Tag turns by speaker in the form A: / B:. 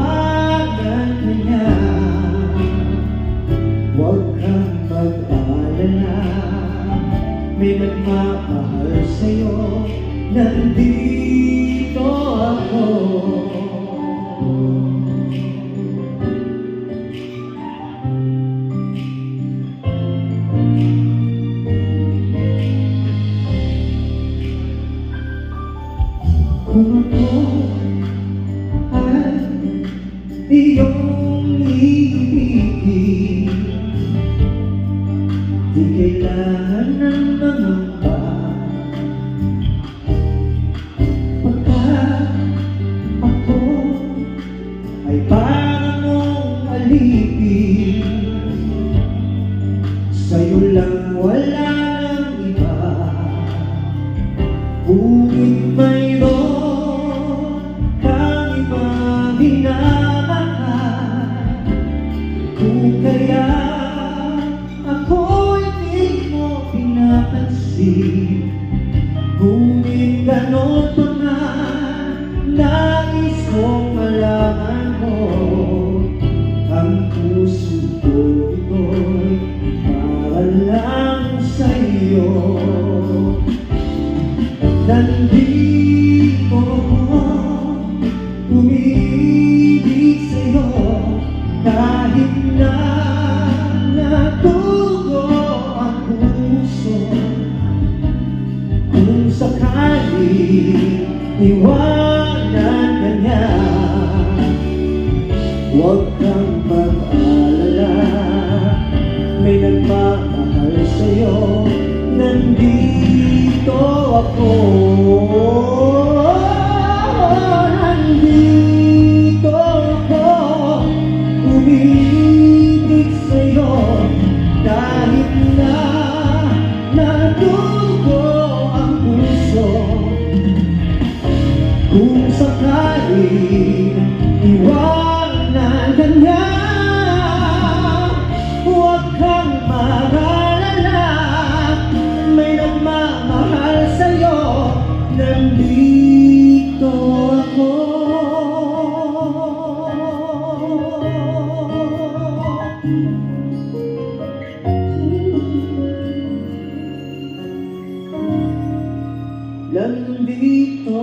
A: iwanan ka niya. Huwag kang mag-alala, may nagmamahal sa'yo, nandito ako. Kung ako ay iyong iibigin, di kailangan ng mangamba. Pagkat ako ay parang mong alipin, sa'yo lang wala ng iba. Ngunit mayroon kang ibang minamahal, kung kaya ako'y di mo pinapansin. Ngunit gano'n pa man, nais kong malaman mo, ang puso ko ito'y para lang sa'yo. Nandito ako, umibig sa'yo, kahit na natugo ang puso. Kung sakali iwanan ka niya, huwag kang mag-alala, may nagmamahal sa'yo, nandito ako. Nandito ako, umibig sa'yo, kahit na natugo ang puso. Kung sakali iwanan ka niya, huwag kang mag-alala, may nagmamahal sa'yo, nandito ako. Nandito